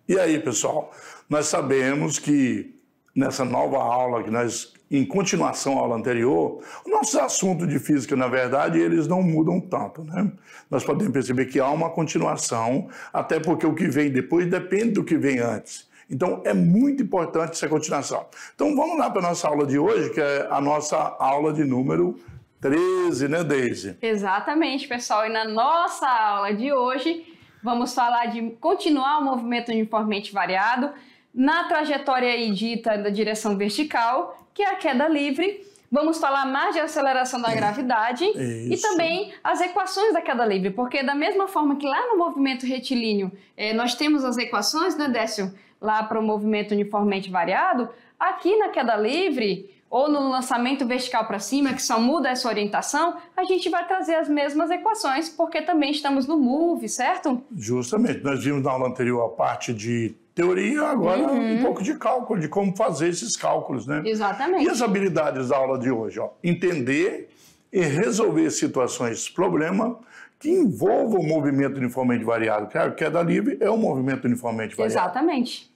E aí, pessoal, nós sabemos que nessa nova aula, que nós, em continuação à aula anterior, os nossos assuntos de física, na verdade, eles não mudam tanto, né? Nós podemos perceber que há uma continuação, até porque o que vem depois depende do que vem antes. Então, é muito importante essa continuação. Então, vamos lá para a nossa aula de hoje, que é a nossa aula de número 13, né, Deise? Exatamente, pessoal. E na nossa aula de hoje, vamos falar de continuar o movimento uniformemente variado na trajetória aí dita da direção vertical, que é a queda livre. Vamos falar mais de aceleração da gravidade e também as equações da queda livre, porque da mesma forma que lá no movimento retilíneo nós temos as equações, né, Décio, lá para o movimento uniformemente variado, aqui na queda livre ou no lançamento vertical para cima, que só muda essa orientação, a gente vai trazer as mesmas equações, porque também estamos no MOVE, certo? Justamente. Nós vimos na aula anterior a parte de teoria, agora um pouco de cálculo, de como fazer esses cálculos, né? Exatamente. E as habilidades da aula de hoje? Ó, entender e resolver situações, problema que envolvam o movimento uniformemente variado. Claro, queda livre é um movimento uniformemente variado. Exatamente.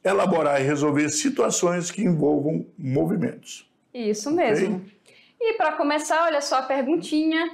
Elaborar e resolver situações que envolvam movimentos. Isso mesmo. Okay? E para começar, olha só a perguntinha.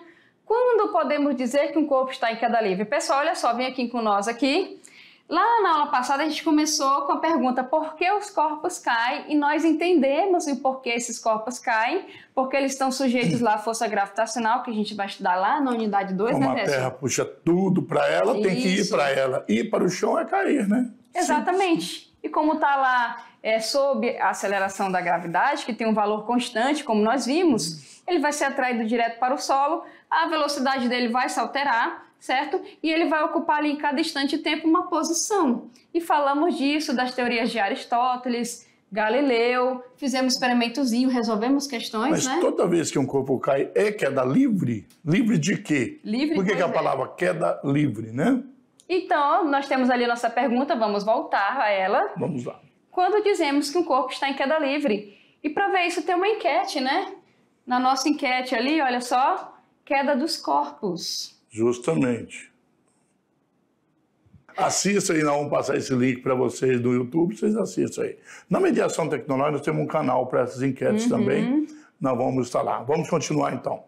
Quando podemos dizer que um corpo está em queda livre? Pessoal, olha só, vem aqui com nós aqui. Lá na aula passada a gente começou com a pergunta por que os corpos caem e nós entendemos o porquê esses corpos caem, porque eles estão sujeitos lá à força gravitacional, que a gente vai estudar lá na unidade 2, Como né, a Décio? Terra puxa tudo para ela, tem que ir para ela. Ir para o chão é cair, né? Exatamente. Sim. E como está lá sob a aceleração da gravidade, que tem um valor constante, como nós vimos, ele vai ser atraído direto para o solo, a velocidade dele vai se alterar, certo? E ele vai ocupar ali em cada instante de tempo uma posição. E falamos disso, das teorias de Aristóteles, Galileu, fizemos experimentozinho, resolvemos questões, né? Mas toda vez que um corpo cai, é queda livre? Livre de quê? Livre. Por que a palavra queda livre, né? Então, nós temos ali a nossa pergunta, vamos voltar a ela. Vamos lá. Quando dizemos que um corpo está em queda livre? E para ver isso tem uma enquete, né? Na nossa enquete ali, olha só, queda dos corpos. Justamente. Assista aí, nós vamos passar esse link para vocês do YouTube, vocês assistam aí. Na Mediação Tecnológica nós temos um canal para essas enquetes também, nós vamos estar lá. Vamos continuar então.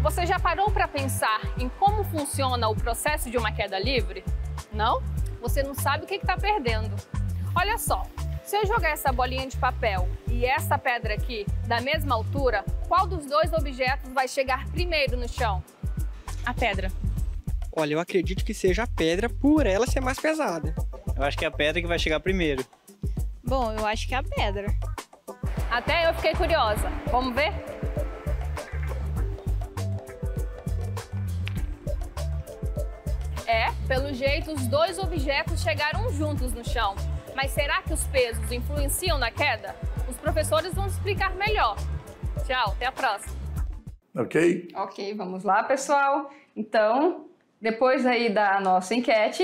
Você já parou para pensar em como funciona o processo de uma queda livre? Não? Você não sabe o que está perdendo. Olha só, se eu jogar essa bolinha de papel e essa pedra aqui da mesma altura, qual dos dois objetos vai chegar primeiro no chão? A pedra. Olha, eu acredito que seja a pedra por ela ser mais pesada. Eu acho que é a pedra que vai chegar primeiro. Bom, eu acho que é a pedra. Até eu fiquei curiosa. Vamos ver? Pelo jeito, os dois objetos chegaram juntos no chão. Mas será que os pesos influenciam na queda? Os professores vão explicar melhor. Tchau, até a próxima. Ok? Ok, vamos lá, pessoal. Então, depois aí da nossa enquete,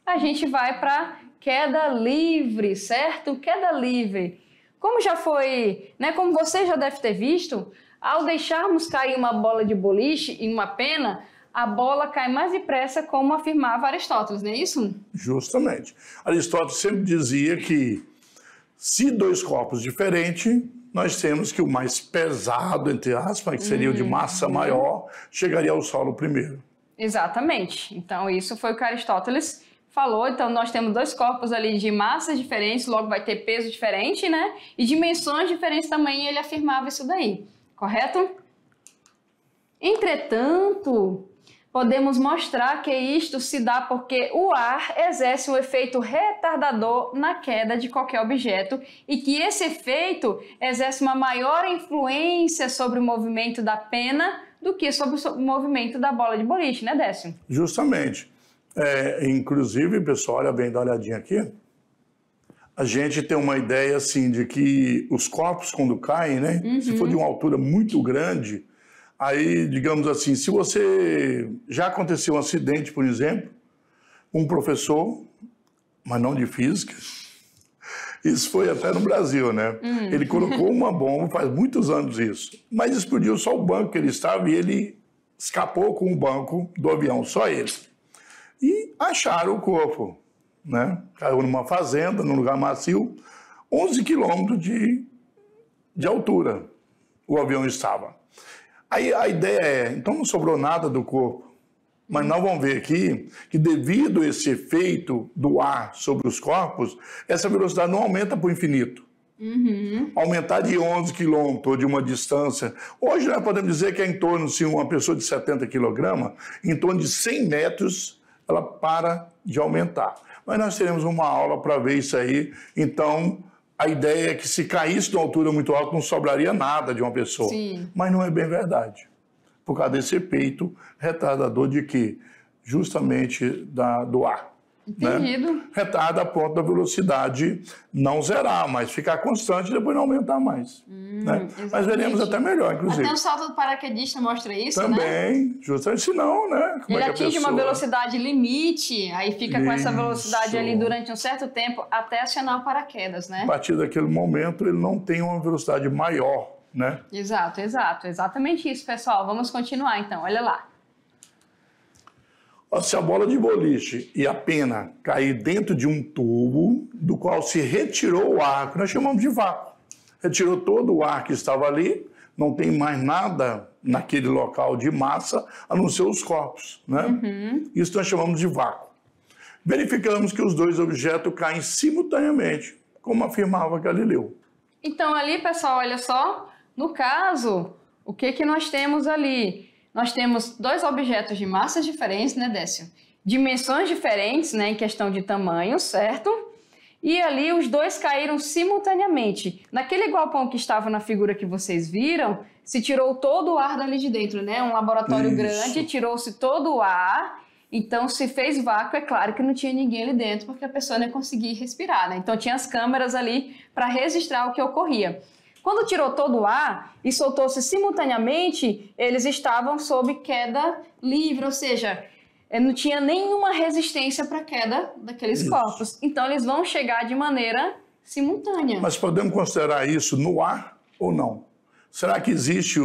a gente vai para queda livre, certo? Queda livre. Como já foi, né? Como você já deve ter visto, ao deixarmos cair uma bola de boliche em uma pena, a bola cai mais depressa, como afirmava Aristóteles, não é isso? Justamente. Aristóteles sempre dizia que se dois corpos diferentes, nós temos que o mais pesado, entre aspas, que seria o de massa maior, chegaria ao solo primeiro. Exatamente. Então, isso foi o que Aristóteles falou. Então, nós temos dois corpos ali de massas diferentes, logo vai ter peso diferente, né? E dimensões diferentes também, ele afirmava isso daí. Correto? Entretanto, podemos mostrar que isto se dá porque o ar exerce um efeito retardador na queda de qualquer objeto e que esse efeito exerce uma maior influência sobre o movimento da pena do que sobre o movimento da bola de boliche, né, Décio? Justamente. Inclusive, pessoal, olha bem, dá uma olhadinha aqui. A gente tem uma ideia, assim, de que os corpos, quando caem, né, se for de uma altura muito grande, aí, digamos assim, se você... Já aconteceu um acidente, por exemplo, um professor, mas não de física, isso foi até no Brasil, né? Ele colocou uma bomba, faz muitos anos isso, mas explodiu só o banco que ele estava e ele escapou com o banco do avião, só ele. e acharam o corpo, né? Caiu numa fazenda, num lugar macio, 11 quilômetros de altura o avião estava. Aí a ideia é, então não sobrou nada do corpo, mas nós vamos ver aqui que devido a esse efeito do ar sobre os corpos, essa velocidade não aumenta para o infinito. Aumentar de 11 quilômetros ou de uma distância. Hoje nós podemos dizer que é em torno, se uma pessoa de 70 quilogramas, em torno de 100 metros, ela para de aumentar. Mas nós teremos uma aula para ver isso aí. Então, a ideia é que se caísse de uma altura muito alta, não sobraria nada de uma pessoa. Sim. Mas não é bem verdade. Por causa desse efeito retardador de quê? Justamente do ar. Entendido. Né? Retarda a ponto da velocidade não zerar, mas ficar constante e depois não aumentar mais. Né? Mas veremos até melhor, inclusive. Até o salto do paraquedista mostra isso, né? Também, justamente, senão, né? Como Ele é que atinge uma velocidade limite, aí fica com essa Isso. velocidade ali durante um certo tempo até acionar o paraquedas, né? A partir daquele momento, ele não tem uma velocidade maior, né? Exato, exatamente isso, pessoal. Vamos continuar então, olha lá. Se a bola de boliche e a pena cair dentro de um tubo, do qual se retirou o ar, que nós chamamos de vácuo. Retirou todo o ar que estava ali, não tem mais nada naquele local de massa, a não ser os corpos, né? Isso nós chamamos de vácuo. Verificamos que os dois objetos caem simultaneamente, como afirmava Galileu. Então ali, pessoal, olha só, no caso, o que nós temos ali? Nós temos dois objetos de massas diferentes, né, Décio? Dimensões diferentes, né, em questão de tamanho, certo? E ali os dois caíram simultaneamente. Naquele galpão que estava na figura que vocês viram, se tirou todo o ar dali de dentro, né? Um laboratório grande, tirou-se todo o ar, então se fez vácuo, é claro que não tinha ninguém ali dentro, porque a pessoa não ia conseguir respirar, né? Então tinha as câmeras ali para registrar o que ocorria. Quando tirou todo o ar e soltou-se simultaneamente, eles estavam sob queda livre, ou seja, não tinha nenhuma resistência para a queda daqueles corpos. Então, eles vão chegar de maneira simultânea. Mas podemos considerar isso no ar ou não? Será que existe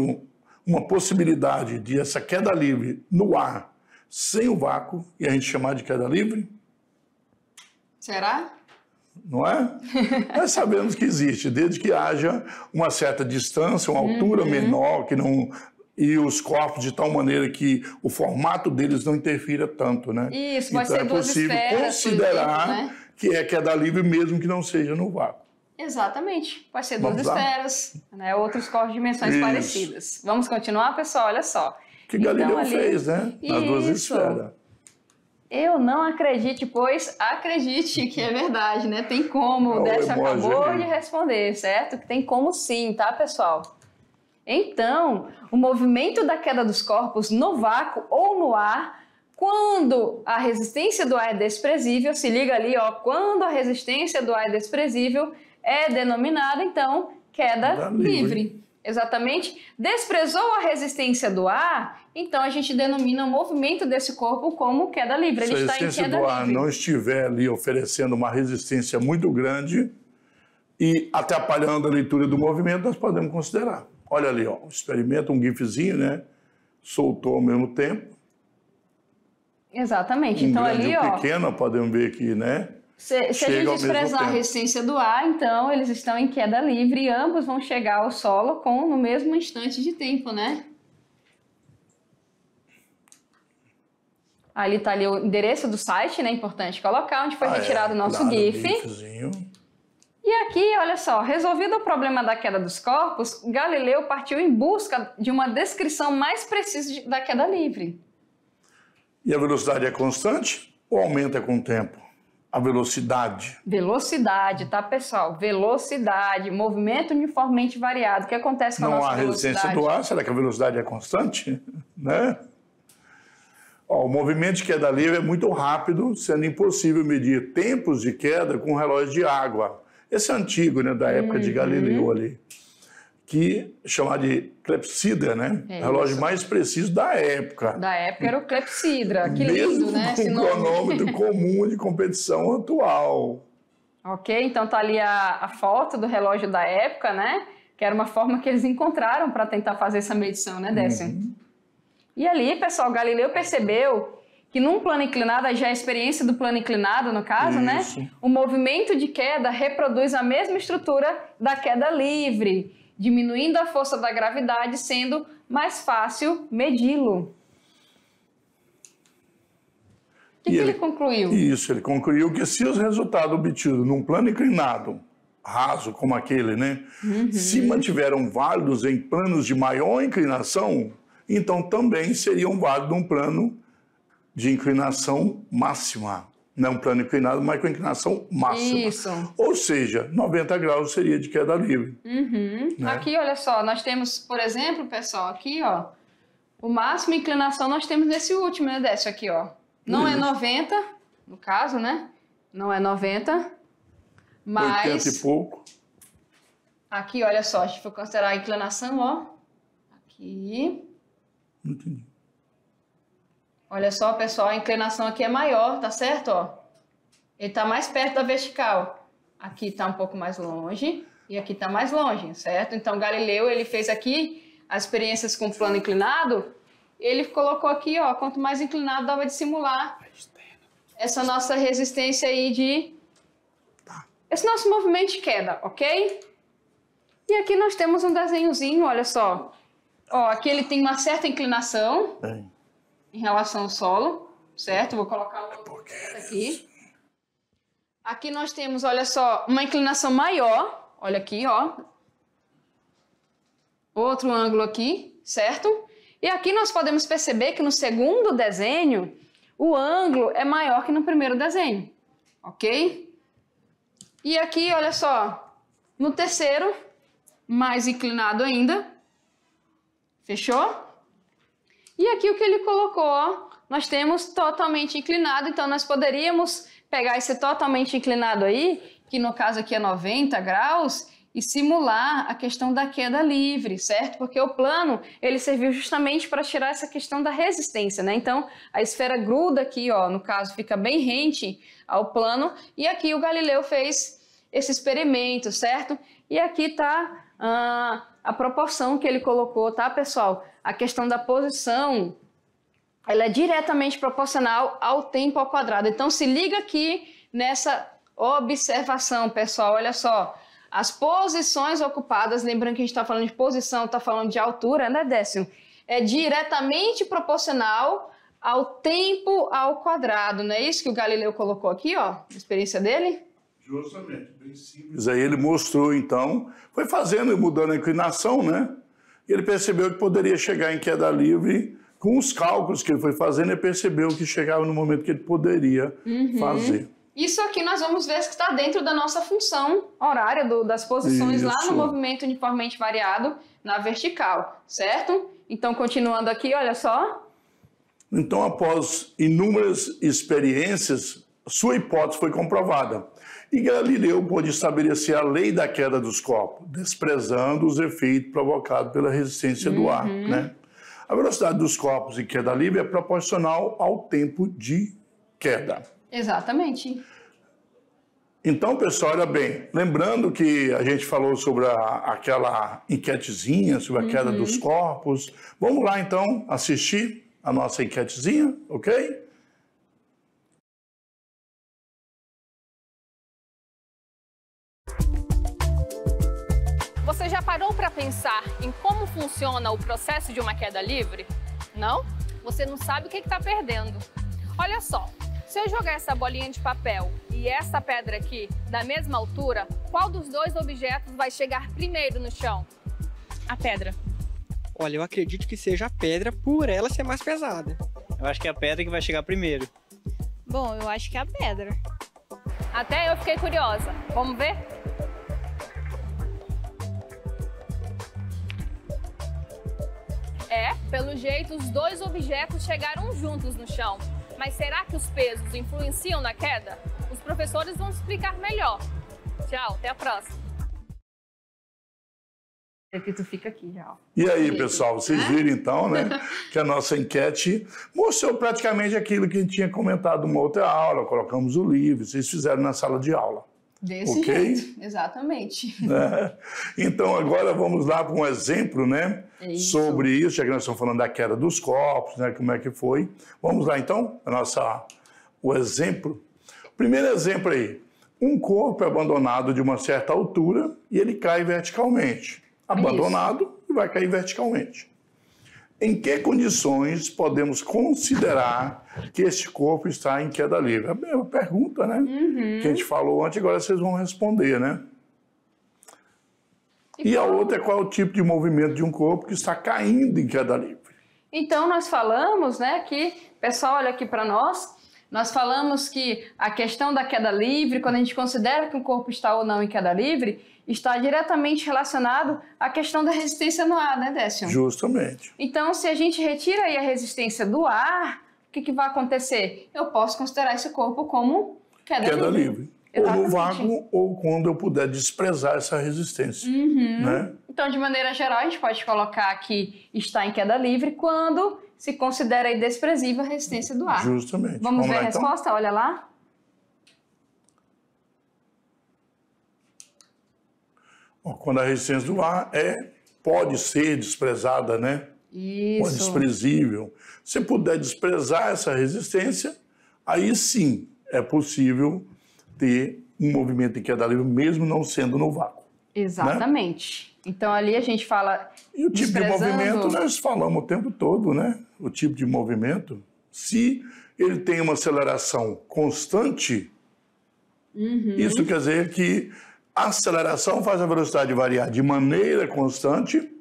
uma possibilidade de essa queda livre no ar sem o vácuo e a gente chamar de queda livre? Será? Não é? Nós sabemos que existe, desde que haja uma certa distância, uma altura menor, que não, e os corpos de tal maneira que o formato deles não interfira tanto, né? Isso, vai então ser é duas possível esferas, considerar por exemplo, né? que é queda livre mesmo que não seja no vácuo. Exatamente. Pode ser duas Vamos lá? esferas, né? Outros corpos de dimensões Isso. parecidas. Vamos continuar, pessoal? Olha só. Que Galileu ali- fez, né? Nas duas Isso. esferas. Eu não acredite, pois acredite que é verdade, né? Tem como, Olha o o Décio emoji acabou aqui. de responder, certo? Que tem como sim, tá, pessoal? Então, o movimento da queda dos corpos no vácuo ou no ar, quando a resistência do ar é desprezível, se liga ali, ó, quando a resistência do ar é desprezível, é denominada, então, queda Queda livre. livre. Exatamente. Desprezou a resistência do ar, então a gente denomina o movimento desse corpo como queda livre. Se Ele a está em resistência queda do ar livre. não estiver ali oferecendo uma resistência muito grande e atrapalhando a leitura do movimento, nós podemos considerar. Olha ali, ó, um experimento, um gifzinho, né? Soltou ao mesmo tempo. Exatamente. Um Então grande ali, e um ó, pequeno, podemos ver aqui, né? se a chega gente ao mesmo desprezar a tempo. resistência do ar, então eles estão em queda livre e ambos vão chegar ao solo no mesmo instante de tempo, né? Ali está ali o endereço do site, né? Importante colocar, onde foi retirado o nosso claro, GIF. gifzinho. E aqui, olha só, resolvido o problema da queda dos corpos, Galileu partiu em busca de uma descrição mais precisa da queda livre. E a velocidade é constante ou aumenta com o tempo? A velocidade. Velocidade, tá, pessoal? Velocidade, movimento uniformemente variado. O que acontece com a Não nossa há resistência velocidade? do ar, será que a velocidade é constante? Né? Ó, o movimento de queda livre é muito rápido, sendo impossível medir tempos de queda com um relógio de água. Esse é antigo, né, da época de Galileu ali, que chamava de clepsidra, né? É Relógio isso. mais preciso da época. Da época era o clepsidra. Que Mesmo lindo, né? com Esse o nome. cronômetro comum de competição atual. Ok, então tá ali a foto do relógio da época, né? Que era uma forma que eles encontraram para tentar fazer essa medição, né, Décio? E ali, pessoal, Galileu percebeu que num plano inclinado, já é a experiência do plano inclinado, no caso, né? O movimento de queda reproduz a mesma estrutura da queda livre, diminuindo a força da gravidade, sendo mais fácil medi-lo. O que ele concluiu? Isso, ele concluiu que se os resultados obtidos num plano inclinado, raso como aquele, né, se mantiveram válidos em planos de maior inclinação, então também seriam válidos num plano de inclinação máxima. Não um plano inclinado, mas com inclinação máxima. Isso. Ou seja, 90 graus seria de queda livre. Né? Aqui, olha só, nós temos, por exemplo, pessoal, aqui, ó, o máximo de inclinação nós temos nesse último, né, Décio, aqui, ó. Não é 90, no caso, né? Não é 90, mas... 80 e pouco. Aqui, olha só, a gente for considerar a inclinação, ó. Aqui. Não entendi. Olha só, pessoal, a inclinação aqui é maior, tá certo, ó? Ele tá mais perto da vertical. Aqui tá um pouco mais longe e aqui tá mais longe, certo? Então, Galileu, ele fez aqui as experiências com plano inclinado. Ele colocou aqui, ó, quanto mais inclinado dava de simular essa nossa resistência aí de... esse nosso movimento de queda, ok? E aqui nós temos um desenhozinho, olha só. Ó, aqui ele tem uma certa inclinação em relação ao solo, certo? Vou colocar o outro aqui. Aqui nós temos, olha só, uma inclinação maior. Olha aqui, ó. Outro ângulo aqui, certo? E aqui nós podemos perceber que no segundo desenho, o ângulo é maior que no primeiro desenho, ok? E aqui, olha só, no terceiro, mais inclinado ainda, fechou? E aqui o que ele colocou, ó, nós temos totalmente inclinado, então nós poderíamos pegar esse totalmente inclinado aí, que no caso aqui é 90 graus, e simular a questão da queda livre, certo? Porque o plano, ele serviu justamente para tirar essa questão da resistência, né? Então, a esfera gruda aqui, ó, no caso, fica bem rente ao plano, e aqui o Galileu fez esse experimento, certo? E aqui tá a proporção que ele colocou, tá, pessoal? A questão da posição, ela é diretamente proporcional ao tempo ao quadrado. Então, se liga aqui nessa observação, pessoal, olha só. As posições ocupadas, lembrando que a gente está falando de posição, está falando de altura, né, Décio? É diretamente proporcional ao tempo ao quadrado, não é isso que o Galileu colocou aqui, ó, na experiência dele? Justamente, bem simples. Aí ele mostrou, então, foi fazendo e mudando a inclinação, né? E ele percebeu que poderia chegar em queda livre com os cálculos que ele foi fazendo, ele percebeu que chegava no momento que ele poderia fazer. Isso aqui nós vamos ver que está dentro da nossa função horária das posições lá no movimento uniformemente variado na vertical, certo? Então, continuando aqui, olha só. Então, após inúmeras experiências, sua hipótese foi comprovada. E Galileu pôde estabelecer a lei da queda dos corpos, desprezando os efeitos provocados pela resistência do ar, né? A velocidade dos corpos em queda livre é proporcional ao tempo de queda. Exatamente. Então, pessoal, olha bem, lembrando que a gente falou sobre aquela enquetezinha, sobre a queda dos corpos. Vamos lá, então, assistir a nossa enquetezinha, ok? Você já parou para pensar em como funciona o processo de uma queda livre? Não? Você não sabe o que está perdendo. Olha só. Se eu jogar essa bolinha de papel e essa pedra aqui da mesma altura, qual dos dois objetos vai chegar primeiro no chão? A pedra. Olha, eu acredito que seja a pedra por ela ser mais pesada. Eu acho que é a pedra que vai chegar primeiro. Bom, eu acho que é a pedra. Até eu fiquei curiosa. Vamos ver? Pelo jeito, os dois objetos chegaram juntos no chão. Mas será que os pesos influenciam na queda? Os professores vão explicar melhor. Tchau, até a próxima. Que tu fica aqui já. E aí, pessoal, vocês viram então, né, que a nossa enquete mostrou praticamente aquilo que a gente tinha comentado numa outra aula, colocamos o livro, vocês fizeram na sala de aula. Desse ok? jeito, exatamente. Então, agora vamos lá para um exemplo, né? Sobre isso, já que nós estamos falando da queda dos corpos, né? Como é que foi. Vamos lá, então, o exemplo. Primeiro exemplo aí. Um corpo é abandonado de uma certa altura e ele cai verticalmente. Abandonado e vai cair verticalmente. Em que condições podemos considerar que este corpo está em queda livre? É a mesma pergunta, né? Que a gente falou antes, agora vocês vão responder, né? E a outra é qual é o tipo de movimento de um corpo que está caindo em queda livre. Então, nós falamos, né, que, pessoal, olha aqui para nós falamos que a questão da queda livre, quando a gente considera que um corpo está ou não em queda livre, está diretamente relacionado à questão da resistência no ar, né, Décio? Justamente. Então, se a gente retira aí a resistência do ar, o que vai acontecer? Eu posso considerar esse corpo como queda livre. Ou no vácuo, ou quando eu puder desprezar essa resistência. Né? Então, de maneira geral, a gente pode colocar que está em queda livre quando se considera aí desprezível a resistência do ar. Justamente. Vamos ver lá, a resposta? Então? Olha lá. Quando a resistência do ar pode ser desprezada, né? Isso. Ou desprezível. Se puder desprezar essa resistência, aí sim é possível ter um movimento em queda livre, mesmo não sendo no vácuo. Exatamente. Né? Então ali a gente fala. E o tipo de movimento nós falamos o tempo todo, né? O tipo de movimento, se ele tem uma aceleração constante, isso quer dizer que a aceleração faz a velocidade variar de maneira constante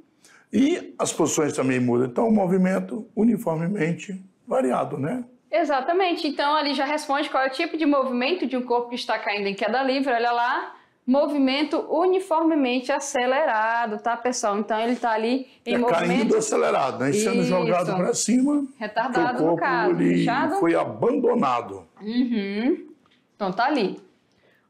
e as posições também mudam. Então, o movimento uniformemente variado, né? Exatamente. Então, ali já responde qual é o tipo de movimento de um corpo que está caindo em queda livre. Olha lá, movimento uniformemente acelerado, tá, pessoal? Então, ele está ali em movimento... Caindo acelerado, né? Sendo jogado para cima. Retardado, o corpo, no caso. Ele foi abandonado. Então, tá ali.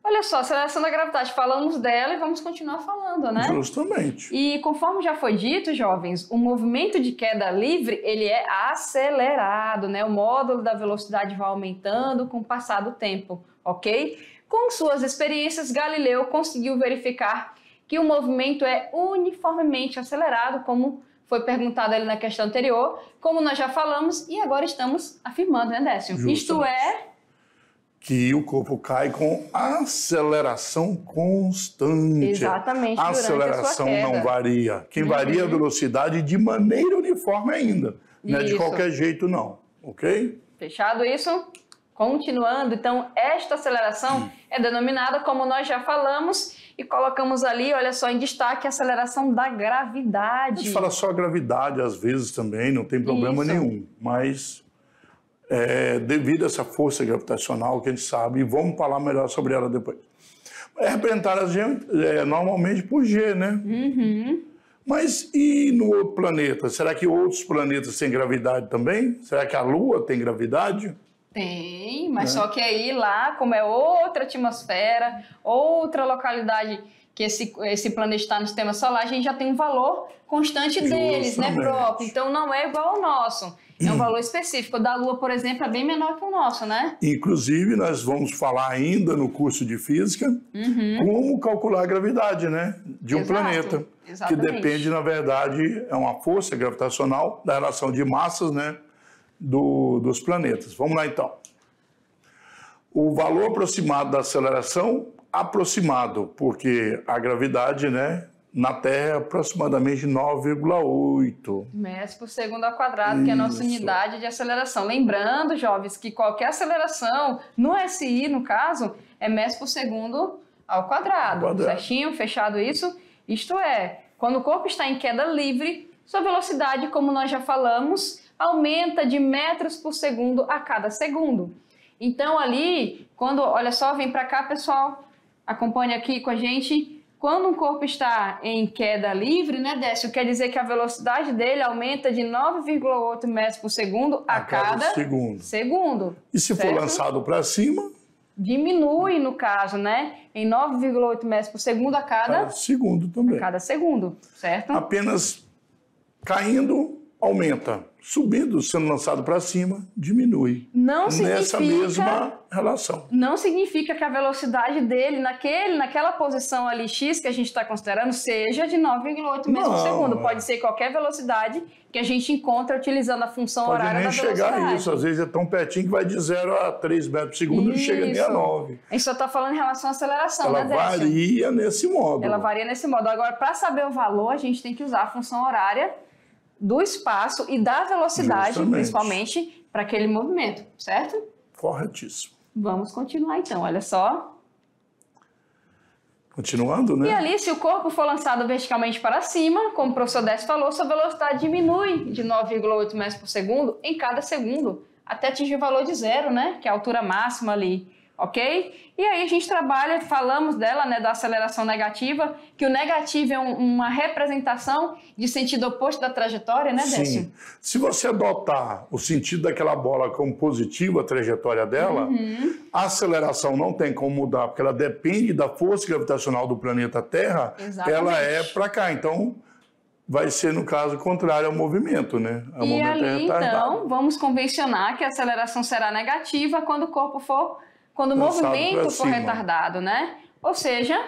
Olha só, aceleração da gravidade, falamos dela e vamos continuar falando, né? Justamente. E conforme já foi dito, jovens, o movimento de queda livre, ele é acelerado, né? O módulo da velocidade vai aumentando com o passar do tempo, ok? Com suas experiências, Galileu conseguiu verificar que o movimento é uniformemente acelerado, como foi perguntado ali na questão anterior, como nós já falamos e agora estamos afirmando, né, Décio? Justamente. Isto é... que o corpo cai com aceleração constante. Exatamente. A aceleração não varia. Quem varia é a velocidade de maneira uniforme ainda. Não é de qualquer jeito, não. Ok? Fechado isso? Continuando, então, esta aceleração é denominada, como nós já falamos, e colocamos ali, olha só, em destaque, a aceleração da gravidade. A gente fala só gravidade, às vezes, também, não tem problema nenhum. Mas... devido a essa força gravitacional que a gente sabe, e vamos falar melhor sobre ela depois. É representada normalmente por G, né? Mas e no outro planeta? Será que outros planetas têm gravidade também? Será que a Lua tem gravidade? Tem, mas só que aí lá, como é outra atmosfera, outra localidade que esse planeta está no sistema solar, a gente já tem um valor constante deles, né, próprio. Então não é igual ao nosso. É um valor específico. O da Lua, por exemplo, é bem menor que o nosso, né? Inclusive, nós vamos falar ainda no curso de física como calcular a gravidade, né? De um planeta. Exatamente. Que depende, na verdade, é uma força gravitacional da relação de massas, né? Dos planetas. Vamos lá, então. O valor aproximado da aceleração, aproximado, porque a gravidade, né? Na Terra é aproximadamente 9,8 metros por segundo ao quadrado, que é a nossa unidade de aceleração. Lembrando, jovens, que qualquer aceleração, no SI, no caso, é metros por segundo ao quadrado. Certinho? Fechado isso? Isto é, quando o corpo está em queda livre, sua velocidade, como nós já falamos, aumenta de metros por segundo a cada segundo. Então, ali, quando... Olha só, vem para cá, pessoal. Acompanhe aqui com a gente... Quando um corpo está em queda livre, né, Décio, quer dizer que a velocidade dele aumenta de 9,8 metros por segundo a cada segundo. E se for lançado para cima? Diminui, no caso, né? Em 9,8 metros por segundo a cada segundo também. A cada segundo, certo? Apenas caindo aumenta. Subindo, sendo lançado para cima, diminui. Não nessa mesma relação. Não significa que a velocidade dele naquela posição ali X que a gente está considerando seja de 9,8 metros por segundo. Pode ser qualquer velocidade que a gente encontra utilizando a função horária da velocidade. Pode nem chegar a isso. Às vezes é tão pertinho que vai de 0 a 3 metros por segundo e não chega nem a 9. A gente só está falando em relação à aceleração, Ela varia nesse modo. Ela varia nesse modo. Agora, para saber o valor, a gente tem que usar a função horária do espaço e da velocidade, justamente, principalmente, para aquele movimento, certo? Corretíssimo. Vamos continuar então, olha só. Continuando, né? E ali, se o corpo for lançado verticalmente para cima, como o professor Décio falou, sua velocidade diminui de 9,8 metros por segundo em cada segundo, até atingir o valor de 0, né? Que é a altura máxima ali, ok? E aí a gente trabalha, falamos dela, né, da aceleração negativa, que o negativo é uma representação de sentido oposto da trajetória, né, Décio? Sim. Se você adotar o sentido daquela bola como positivo, a trajetória dela, a aceleração não tem como mudar, porque ela depende da força gravitacional do planeta Terra, ela é para cá. Então, vai ser, no caso, contrário ao movimento, né? E ali, então, vamos convencionar que a aceleração será negativa quando o corpo for... Quando o movimento for retardado, né? Ou seja...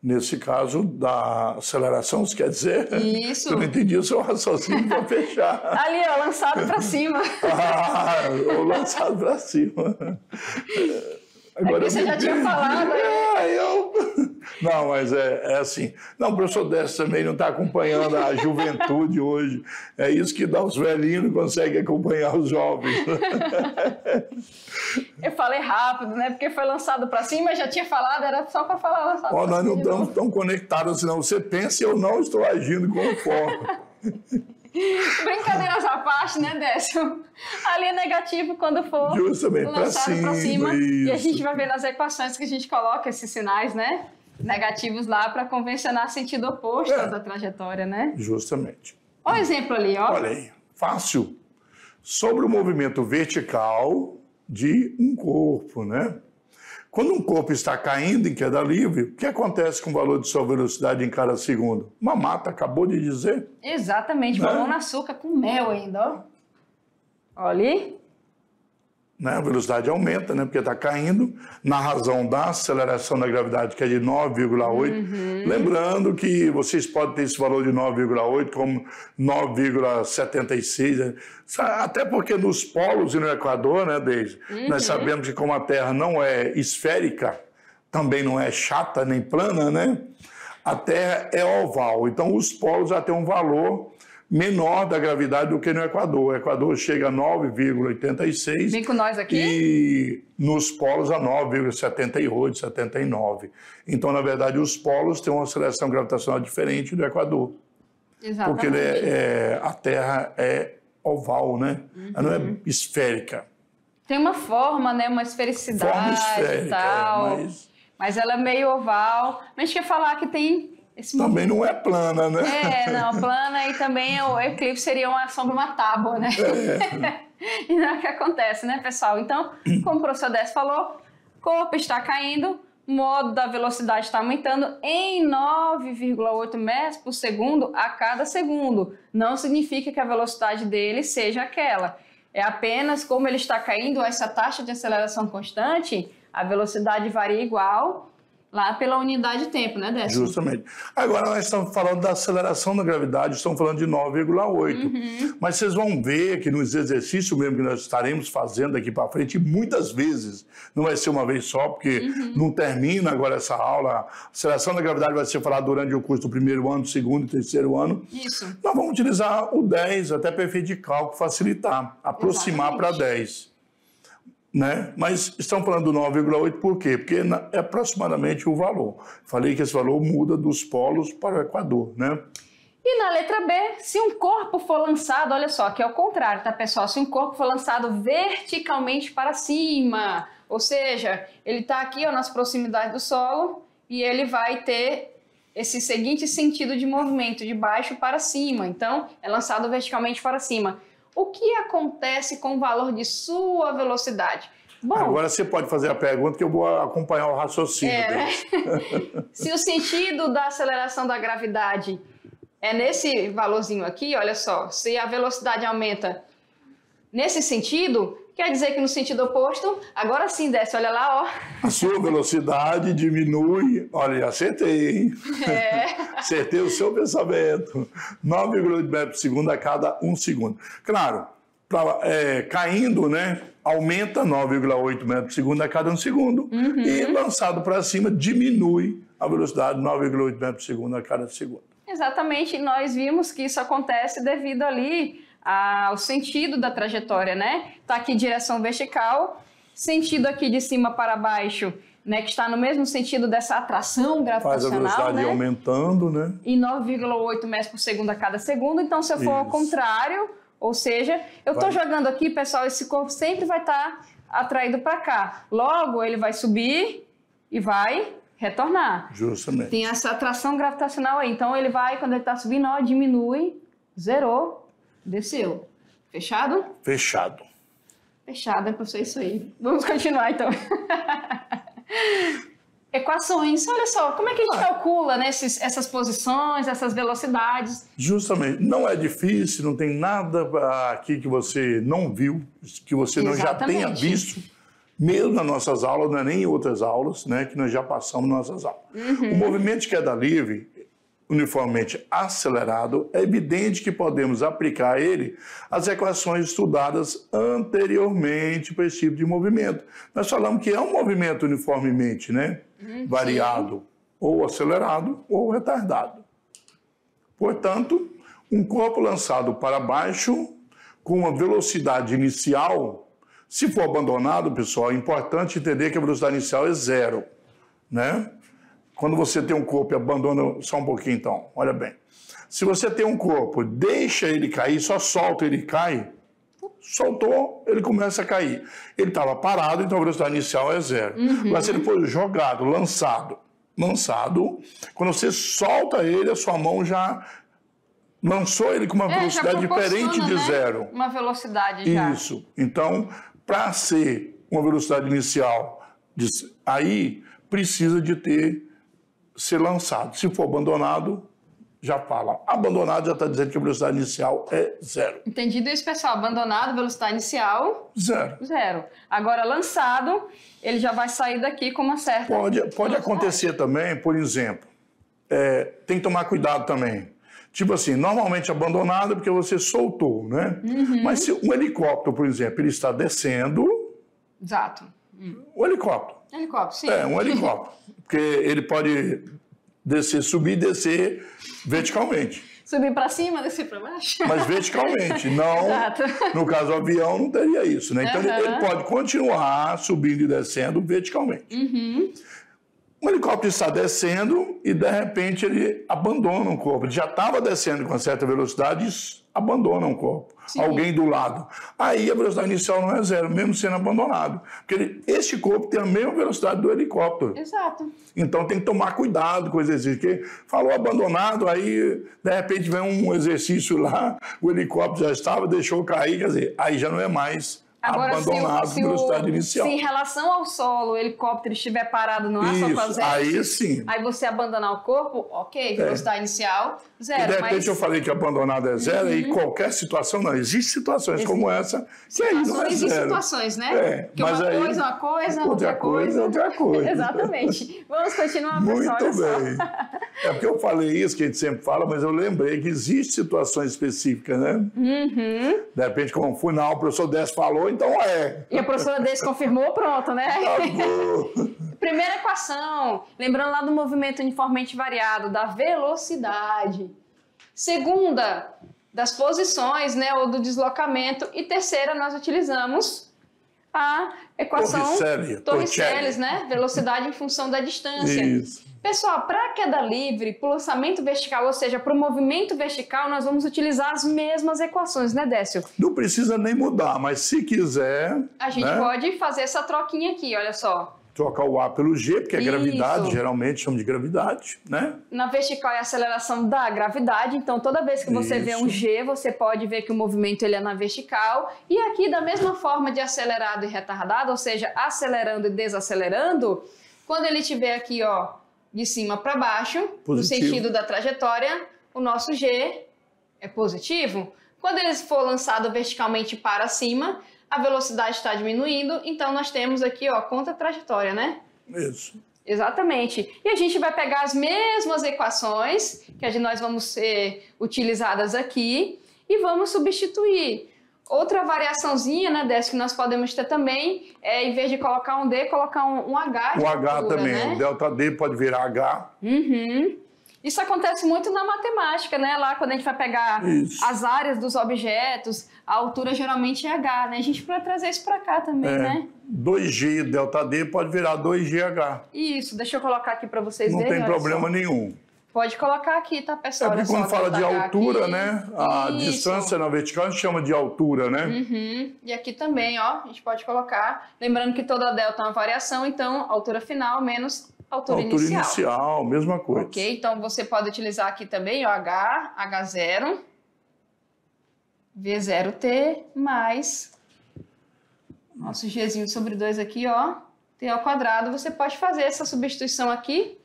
Nesse caso, da aceleração, você quer dizer? Isso. Eu não entendi o seu raciocínio para fechar. Ali, ó, lançado para cima. O lançado para cima. Agora você já tinha falado. Não, mas é assim. Não, o professor Décio também não está acompanhando a juventude hoje. É isso que dá os velhinhos, não consegue acompanhar os jovens. Eu falei rápido, né? Porque foi lançado para cima, já tinha falado, era só para falar lançado para cima. Nós não estamos tão conectados, senão você pensa e eu não estou agindo conforme. Brincadeiras à parte, né, Décio? Ali é negativo quando for justamente lançado para cima. Isso. E a gente vai ver nas equações que a gente coloca esses sinais, né? Negativos lá para convencionar sentido oposto da trajetória, né? Justamente. Olha o exemplo ali, ó. Olha aí, fácil. Sobre o movimento vertical de um corpo, né? Quando um corpo está caindo em queda livre, o que acontece com o valor de sua velocidade em cada segundo? Mamata acabou de dizer. Exatamente, mamão no açúcar com mel ainda, ó. Olha aí. Né? A velocidade aumenta, né? Porque está caindo, na razão da aceleração da gravidade, que é de 9,8. Lembrando que vocês podem ter esse valor de 9,8 como 9,76. Né? Até porque nos polos e no Equador, né, Deise? Nós sabemos que como a Terra não é esférica, também não é chata nem plana, né? A Terra é oval. Então os polos já têm um valor menor da gravidade do que no Equador. O Equador chega a 9,86. Vem com nós aqui. E nos polos a 9,78, 79. Então, na verdade, os polos têm uma aceleração gravitacional diferente do Equador. Exatamente. Porque a Terra é oval, né? Ela não é esférica. Tem uma forma, né? Uma esfericidade Forma esférica, e tal. Mas ela é meio oval. Mas a gente quer falar que tem... Também não é plana, né? Não, plana e também o eclipse seria uma sombra, uma tábua, né? E não é o que acontece, né, pessoal? Então, como o professor Décio falou, o corpo está caindo, o modo da velocidade está aumentando em 9,8 metros por segundo a cada segundo. Não significa que a velocidade dele seja aquela. É apenas como ele está caindo, essa taxa de aceleração constante, a velocidade varia igual lá pela unidade de tempo, né, Décio? Justamente. Agora nós estamos falando da aceleração da gravidade, estamos falando de 9,8. Mas vocês vão ver que nos exercícios mesmo que nós estaremos fazendo daqui para frente, muitas vezes, não vai ser uma vez só, porque não termina agora essa aula, a aceleração da gravidade vai ser falada durante o curso do primeiro ano, do segundo e terceiro ano. Isso. Nós vamos utilizar o 10, até para efeito de cálculo, facilitar, aproximar para 10. Né? Mas estão falando do 9,8 por quê? Porque é aproximadamente o valor. Falei que esse valor muda dos polos para o Equador, né? E na letra B, se um corpo for lançado, olha só, aqui é o contrário, tá, pessoal? Se um corpo for lançado verticalmente para cima, ou seja, ele está aqui, ó, nas proximidades do solo, e ele vai ter esse seguinte sentido de movimento, de baixo para cima. Então, é lançado verticalmente para cima. O que acontece com o valor de sua velocidade? Bom, agora você pode fazer a pergunta que eu vou acompanhar o raciocínio. Né? Se o sentido da aceleração da gravidade é nesse valorzinho aqui, olha só, se a velocidade aumenta nesse sentido, quer dizer que no sentido oposto, agora sim, Décio, olha lá, ó. A sua velocidade diminui, olha, acertei, hein? Acertei o seu pensamento. 9,8 metros por segundo a cada 1 segundo. Claro, caindo, né, aumenta 9,8 metros por segundo a cada 1 segundo. E lançado para cima, diminui a velocidade 9,8 metros por segundo a cada segundo. Exatamente, nós vimos que isso acontece devido ali ao sentido da trajetória, né? Está aqui direção vertical, sentido aqui de cima para baixo, né? Que está no mesmo sentido dessa atração gravitacional, faz a velocidade, né, aumentando, né? E 9,8 metros por segundo a cada segundo. Então, se eu for ao contrário, ou seja, eu estou jogando aqui, pessoal, esse corpo sempre vai estar atraído para cá. Logo, ele vai subir e vai retornar. Justamente. Tem essa atração gravitacional aí. Então, ele vai, quando ele está subindo, ó, diminui, zerou, desceu. Fechado? Fechado. Fechado, é para ser isso aí. Vamos continuar, então. Equações. Olha só, como é que a gente calcula, né, essas posições, essas velocidades? Justamente. Não é difícil, não tem nada aqui que você não viu, que você não já tenha visto, mesmo nas nossas aulas, não é nem em outras aulas, né, que nós já passamos nas nossas aulas. O movimento de queda livre, uniformemente acelerado, é evidente que podemos aplicar a ele as equações estudadas anteriormente para esse tipo de movimento. Nós falamos que é um movimento uniformemente, né, variado, ou acelerado ou retardado. Portanto, um corpo lançado para baixo com uma velocidade inicial, se for abandonado, pessoal, é importante entender que a velocidade inicial é 0, né? Quando você tem um corpo e abandona, só um pouquinho então, olha bem. Se você tem um corpo, deixa ele cair, só solta ele cai, soltou, ele começa a cair. Ele estava parado, então a velocidade inicial é 0. Mas se ele for jogado, lançado, quando você solta ele, a sua mão já lançou ele com uma velocidade diferente de 0. Uma velocidade já. Isso. Então, para ser uma velocidade inicial, aí precisa de ser lançado. Se for abandonado, já fala. Abandonado já está dizendo que a velocidade inicial é 0. Entendido isso, pessoal? Abandonado, velocidade inicial... 0. Agora, lançado, ele já vai sair daqui com uma certa... Pode acontecer também, por exemplo, tem que tomar cuidado também. Tipo assim, normalmente abandonado é porque você soltou, né? Mas se um helicóptero, por exemplo, ele está descendo... Exato. O helicóptero. Helicóptero, sim. Um helicóptero. Porque ele pode subir e descer verticalmente. Subir para cima, descer para baixo. Mas verticalmente, não... Exato. No caso do avião, não teria isso, né? Então ele pode continuar subindo e descendo verticalmente. Um helicóptero está descendo e, de repente, ele abandona um corpo. Ele já estava descendo com certa velocidade e abandona um corpo. Sim. Alguém do lado. Aí a velocidade inicial não é 0, mesmo sendo abandonado. Porque este corpo tem a mesma velocidade do helicóptero. Exato. Então tem que tomar cuidado com o exercício. Porque falou abandonado, aí de repente vem um exercício lá, o helicóptero já estava, deixou cair, quer dizer, aí já não é mais... Agora, abandonado se velocidade inicial. Se em relação ao solo o helicóptero estiver parado no ar, só com as aí sim. Aí você abandonar o corpo, ok, velocidade inicial, 0. E de repente eu falei que abandonado é 0 e qualquer situação, não. Existem situações como essa que aí não é 0. Existem situações, né? Que mas uma coisa é uma coisa, outra coisa é outra coisa. Exatamente. Vamos continuar, pessoal. Muito bem. É porque eu falei isso, que a gente sempre fala, mas eu lembrei que existem situações específicas, né? De repente, como fui na aula, o professor Décio falou, então é. E a professora Décio confirmou, pronto, né? Acabou. Primeira equação, lembrando lá do movimento uniformemente variado, da velocidade. Segunda, das posições, né, ou do deslocamento. E terceira, nós utilizamos a equação Torricelli, né? Velocidade em função da distância. Isso. Pessoal, para a queda livre, para o lançamento vertical, ou seja, para o movimento vertical, nós vamos utilizar as mesmas equações, né, Décio? Não precisa nem mudar, mas se quiser... A gente pode fazer essa troquinha aqui, olha só. Trocar o A pelo G, porque é gravidade, geralmente chama de gravidade, né? Na vertical é a aceleração da gravidade, então toda vez que você vê um G, você pode ver que o movimento ele é na vertical. E aqui, da mesma forma de acelerado e retardado, ou seja, acelerando e desacelerando, quando ele estiver aqui, ó, de cima para baixo, no sentido da trajetória, o nosso G é positivo. Quando ele for lançado verticalmente para cima, a velocidade está diminuindo, então nós temos aqui, ó, contra-trajetória, né? Isso. Exatamente. E a gente vai pegar as mesmas equações que nós vamos ser utilizadas aqui e vamos substituir. Outra variaçãozinha, né, Décio, que nós podemos ter também é, em vez de colocar um D, colocar um H. O H altura, também, né? o delta D pode virar H. Uhum. Isso acontece muito na matemática, né? Lá quando a gente vai pegar as áreas dos objetos, a altura geralmente é H, né? A gente pode trazer isso para cá também, né? 2G delta D pode virar 2GH. Isso, deixa eu colocar aqui para vocês verem. Não tem problema nenhum. Pode colocar aqui, tá, pessoal? É porque quando fala de altura, né? A distância na vertical a gente chama de altura, né? Uhum. E aqui também, ó, a gente pode colocar. Lembrando que toda delta é uma variação, então altura final menos altura inicial. Mesma coisa. Ok, então você pode utilizar aqui também, ó, H0, V0T mais nosso Gzinho sobre 2 aqui, ó, T ao quadrado. Você pode fazer essa substituição aqui.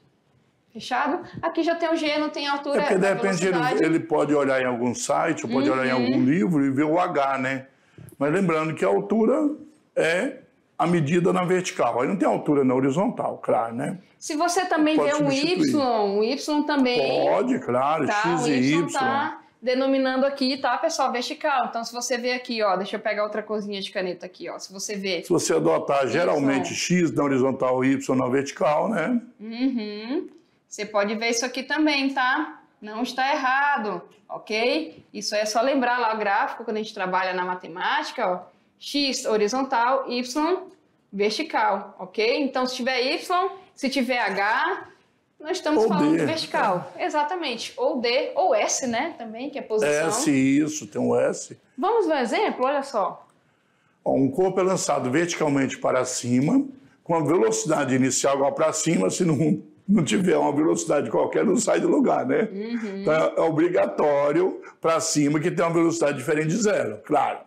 Fechado? Aqui já tem o G, não tem altura. É porque de repente ele pode olhar em algum site, ou pode olhar em algum livro e ver o H, né? Mas lembrando que a altura é a medida na vertical. Aí não tem altura na horizontal, claro, né? Se você também vê um Y também. Pode, claro, tá? X O e Y. Tá denominando aqui, tá, pessoal? Vertical. Então, se você vê aqui, ó, deixa eu pegar outra coisinha de caneta aqui, ó. Se você vê. Se você adotar geralmente X na horizontal e Y na vertical, né? Uhum. Você pode ver isso aqui também, tá? Não está errado, ok? Isso é só lembrar lá o gráfico, quando a gente trabalha na matemática, ó. X horizontal, Y vertical, ok? Então, se tiver Y, se tiver H, nós estamos falando de vertical. Exatamente. Ou D, ou S, né? Também, que é posição. S, isso, tem um S. Vamos ver um exemplo? Olha só. Ó, um corpo é lançado verticalmente para cima, com a velocidade inicial igual para cima, se não tiver uma velocidade qualquer, não sai do lugar, né? Uhum. Então, é obrigatório para cima que tenha uma velocidade diferente de zero, claro.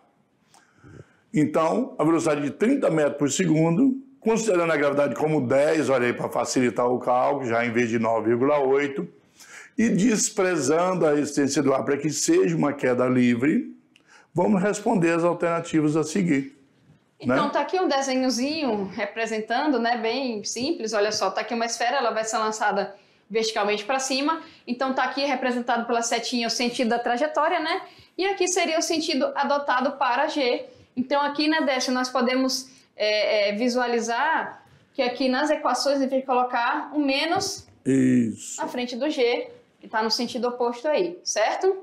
Então, a velocidade de 30 metros por segundo, considerando a gravidade como 10, olha aí, para facilitar o cálculo, já em vez de 9,8, e desprezando a resistência do ar para que seja uma queda livre, vamos responder as alternativas a seguir. Então, né? Tá aqui um desenhozinho representando, né, bem simples, olha só, tá aqui uma esfera, ela vai ser lançada verticalmente para cima, então tá aqui representado pela setinha o sentido da trajetória, né, e aqui seria o sentido adotado para G. Então aqui, né, Décio, nós podemos visualizar que aqui nas equações a gente tem que colocar um menos na frente do G, que está no sentido oposto aí, certo?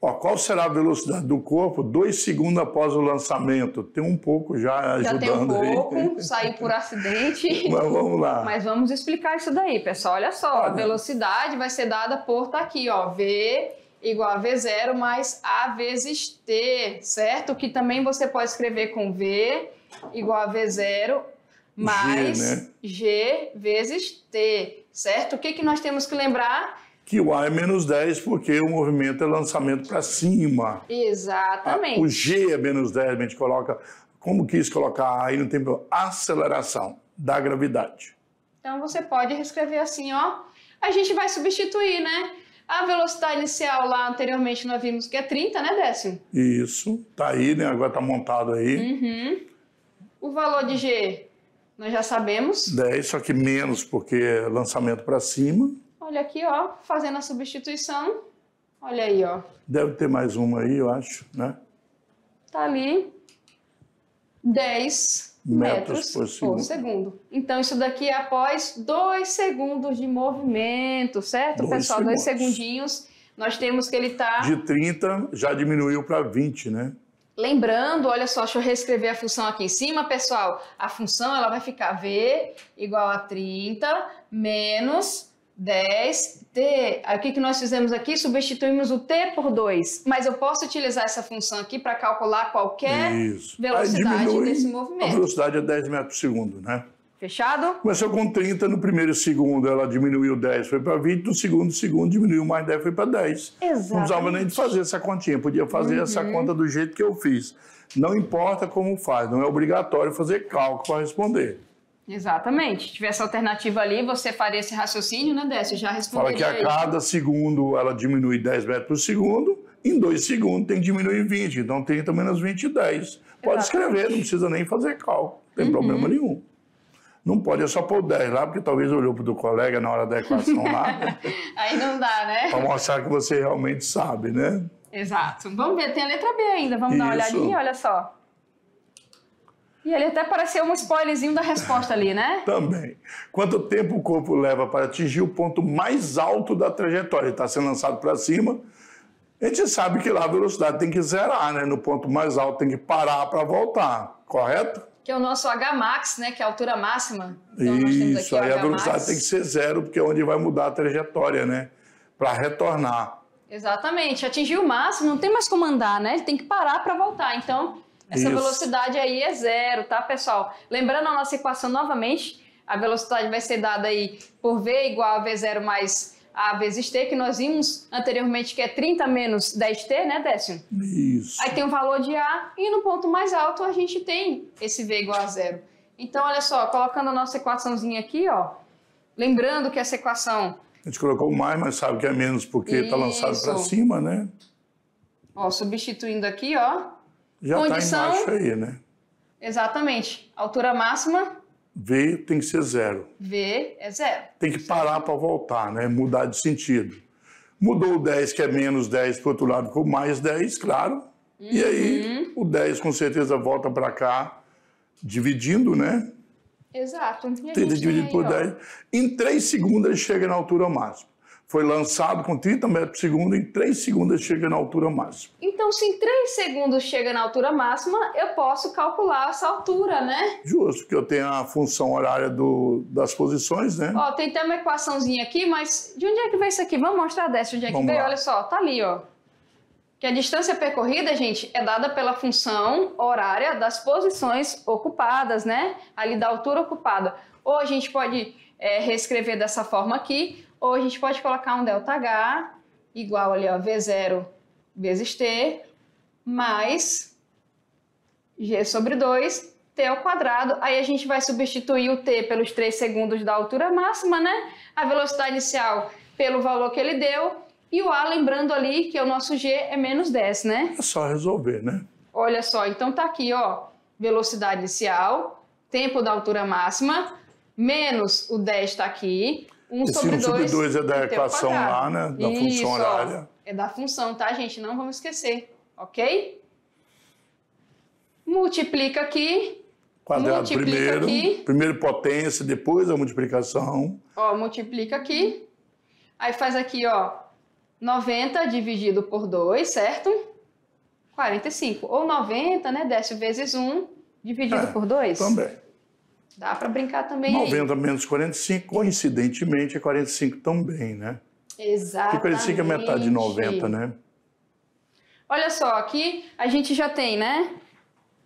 Ó, qual será a velocidade do corpo 2 segundos após o lançamento? Tem um pouco já ajudando. Já tem um pouco, saiu por acidente. Mas vamos lá. Mas vamos explicar isso daí, pessoal. Olha só, a velocidade vai ser dada por, tá aqui, ó, V igual a V0 mais A vezes T, certo? Que também você pode escrever com V igual a V0 mais G, né? G vezes T, certo? O que nós temos que lembrar? Que o A é menos 10 porque o movimento é lançamento para cima. Exatamente. O G é menos 10, a gente coloca, como quis colocar aí no tempo, aceleração da gravidade. Então você pode reescrever assim, ó. A gente vai substituir, né? A velocidade inicial lá anteriormente nós vimos que é 30, né, Décio? Isso, tá aí, né? Agora tá montado aí. Uhum. O valor de G nós já sabemos. 10, só que menos porque é lançamento para cima. Olha aqui, ó, fazendo a substituição. Olha aí, ó. Deve ter mais uma aí, eu acho, né? Tá ali. 10 metros por segundo. Então, isso daqui é após 2 segundos de movimento, certo, pessoal? 2 segundinhos. Nós temos que ele tá... De 30 já diminuiu para 20, né? Lembrando, olha só, deixa eu reescrever a função aqui em cima, pessoal. A função, ela vai ficar V igual a 30 menos 10t. Aí o que nós fizemos aqui? Substituímos o t por 2. Mas eu posso utilizar essa função aqui para calcular qualquer velocidade desse movimento. A velocidade é 10 metros por segundo, né? Fechado? Começou com 30, no primeiro segundo ela diminuiu 10, foi para 20, no segundo diminuiu mais 10, foi para 10. Exatamente. Não precisava nem de fazer essa continha, podia fazer essa conta do jeito que eu fiz. Não importa como faz, não é obrigatório fazer cálculo para responder. Exatamente. Se tivesse alternativa ali, você faria esse raciocínio, né, Décio? Já responderia. Fala que a cada segundo ela diminui 10 metros por segundo, em 2 segundos tem que diminuir 20. Então 30 menos 20, 10. Pode escrever, não precisa nem fazer cálculo. Não tem problema nenhum. Não pode, é só pôr 10 lá, porque talvez olhou para o colega na hora da equação lá. Aí não dá, né? Para mostrar que você realmente sabe, né? Exato. Vamos ver, tem a letra B ainda. Vamos dar uma olhadinha, olha só. E ele até pareceu um spoilerzinho da resposta ali, né? Também. Quanto tempo o corpo leva para atingir o ponto mais alto da trajetória? Ele está sendo lançado para cima. A gente sabe que lá a velocidade tem que zerar, né? No ponto mais alto tem que parar para voltar, correto? Que é o nosso Hmax, né? Que é a altura máxima. Então, nós temos aqui Isso, aí a velocidade tem que ser zero, porque é onde vai mudar a trajetória, né? Para retornar. Exatamente. Atingir o máximo, não tem mais como andar, né? Ele tem que parar para voltar. Então, essa velocidade aí é zero, tá, pessoal? Lembrando a nossa equação novamente, a velocidade vai ser dada aí por V igual a V0 mais A vezes T, que nós vimos anteriormente que é 30 menos 10T, né, Décio? Isso. Aí tem o valor de A e no ponto mais alto a gente tem esse V igual a zero. Então, olha só, colocando a nossa equaçãozinha aqui, ó, lembrando que essa equação... A gente colocou mais, mas sabe que é menos porque está lançado para cima, né? Ó, substituindo aqui, ó. Já está embaixo aí, né? Exatamente. Altura máxima... V tem que ser zero. V é zero. Tem que parar para voltar, né? Mudar de sentido. Mudou o 10, que é menos 10, para o outro lado ficou mais 10, claro. E aí o 10 com certeza volta para cá, dividindo, né? Exato. 30 dividido por 10. Em 3 segundos ele chega na altura máxima. Foi lançado com 30 metros por segundo, em 3 segundos ele chega na altura máxima. Então, se em 3 segundos chega na altura máxima, eu posso calcular essa altura, né? Justo, porque eu tenho a função horária das posições, né? Ó, tem até uma equaçãozinha aqui, mas de onde é que veio isso aqui? Vamos mostrar dessa, onde é que veio? Olha só, tá ali, ó. Que a distância percorrida, gente, é dada pela função horária das posições ocupadas, né? Ali da altura ocupada. Ou a gente pode reescrever dessa forma aqui, ou a gente pode colocar um ΔH igual ali, ó, V0 vezes T mais G sobre 2, T ao quadrado. Aí a gente vai substituir o T pelos 3 segundos da altura máxima, né? A velocidade inicial pelo valor que ele deu. E o A, lembrando ali que o nosso G é menos 10, né? É só resolver, né? Olha só, então tá aqui, ó, velocidade inicial, tempo da altura máxima, menos o 10 tá aqui, 1 sobre 2 é da equação lá, né? Da função horária. Ó, é da função, tá, gente? Não vamos esquecer, ok? Multiplica aqui. Quadrado primeiro potência, depois a multiplicação. Ó, multiplica aqui. Aí faz aqui, ó, 90 dividido por 2, certo? 45. Ou 90, né? Décio vezes 1 dividido por 2. Também. Dá para brincar também 90 aí. menos 45, coincidentemente, é 45 também, né? Exatamente. Porque 45 é metade de 90, né? Olha só, aqui a gente já tem, né?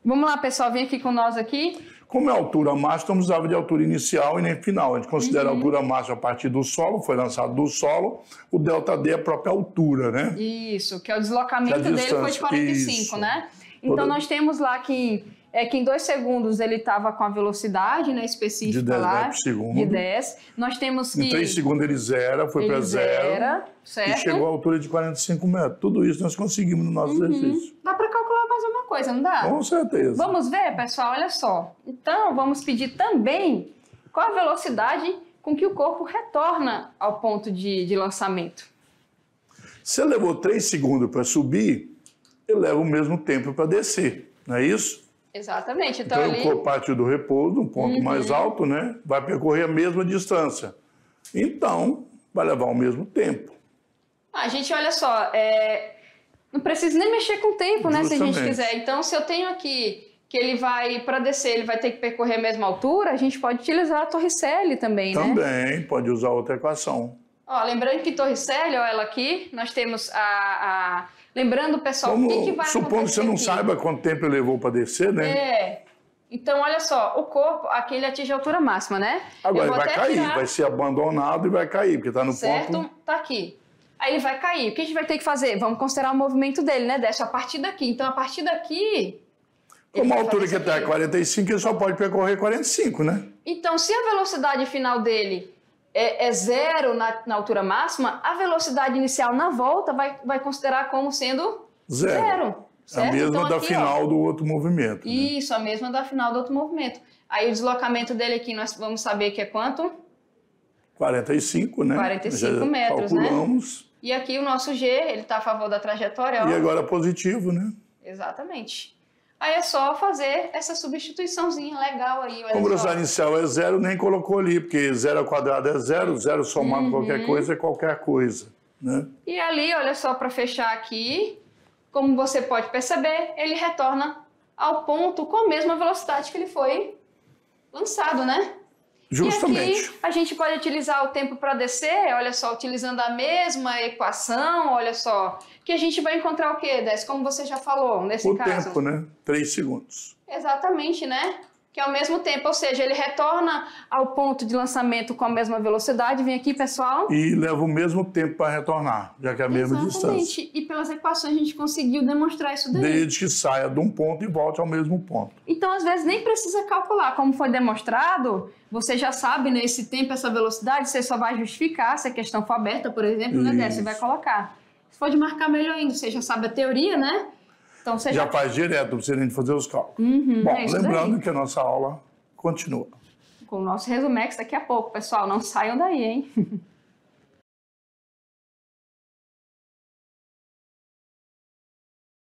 Vamos lá, pessoal, vem aqui com nós aqui. Como é a altura máxima, não usava de altura inicial e nem final. A gente considera a altura máxima a partir do solo, foi lançado do solo. O ΔD é a própria altura, né? Isso, que é o deslocamento dele foi de 45, isso, né? Então nós temos lá que em 2 segundos ele estava com a velocidade, né, específica de 10 lá, metros por segundo. De 10. Nós temos que... Em 3 segundos ele zera, foi para zero. Certo. E chegou à altura de 45 metros. Tudo isso nós conseguimos no nosso exercício. Dá para calcular mais uma coisa, não dá? Com certeza. Vamos ver, pessoal? Olha só. Então, vamos pedir também qual a velocidade com que o corpo retorna ao ponto de lançamento. Se ele levou 3 segundos para subir, ele leva o mesmo tempo para descer, não é isso? Exatamente. Então ali... o corpo partiu do repouso, um ponto mais alto, né? Vai percorrer a mesma distância. Então, vai levar o mesmo tempo. Ah, gente, olha só, não precisa nem mexer com o tempo, né? Se a gente quiser. Então, se eu tenho aqui que ele vai, para descer, ele vai ter que percorrer a mesma altura, a gente pode utilizar a Torricelli também, né? Também, pode usar outra equação. Ó, lembrando que Torricelli, ó, ela aqui, nós temos Lembrando, pessoal, o que vai acontecer? Supondo que você não saiba quanto tempo ele levou para descer, né? Então, olha só, o corpo, aqui ele atinge a altura máxima, né? Agora ele vai cair, vai ser abandonado e vai cair, porque está no ponto... Certo, tá aqui. Aí ele vai cair. O que a gente vai ter que fazer? Vamos considerar o movimento dele, né, Décio? A partir daqui. Então, a partir daqui... Como a vai altura que fazer está é isso aqui. 45, ele só pode percorrer 45, né? Então, se a velocidade final dele é zero na altura máxima, a velocidade inicial na volta vai considerar como sendo zero. Certo? A mesma Então, da aqui, final do outro movimento. Né? Isso, a mesma da final do outro movimento. Aí o deslocamento dele aqui, nós vamos saber que é quanto? 45, né? 45 Já metros, calculamos. né? E aqui o nosso G, ele está a favor da trajetória, ó. E agora positivo, né? Exatamente. Aí é só fazer essa substituiçãozinha legal aí. Olha Como a só. velocidade inicial é zero, nem colocou ali, porque zero ao quadrado é zero, zero somado Uhum. qualquer coisa é qualquer coisa, né? E ali, olha só, para fechar aqui, como você pode perceber, ele retorna ao ponto com a mesma velocidade que ele foi lançado, né? Justamente. E aqui a gente pode utilizar o tempo para descer, olha só, utilizando a mesma equação, olha só, que a gente vai encontrar o quê, Décio? Como você já falou, nesse O caso. tempo, né? 3 segundos. Exatamente, né? Que é ao mesmo tempo, ou seja, ele retorna ao ponto de lançamento com a mesma velocidade. Vem aqui, pessoal. E leva o mesmo tempo para retornar, já que é a mesma distância. Exatamente. E pelas equações a gente conseguiu demonstrar isso daí. Desde que saia de um ponto e volte ao mesmo ponto. Então, às vezes, nem precisa calcular. Como foi demonstrado, você já sabe, né, esse tempo, essa velocidade, você só vai justificar, se a questão for aberta, por exemplo, né, Décio? Você vai colocar. Se for de marcar melhor ainda, você já sabe a teoria, né? Então, você Já faz direto, não precisa nem fazer os cálculos. Bom, é isso lembrando daí. que a nossa aula continua. Com o nosso Resumex daqui a pouco, pessoal. Não saiam daí, hein?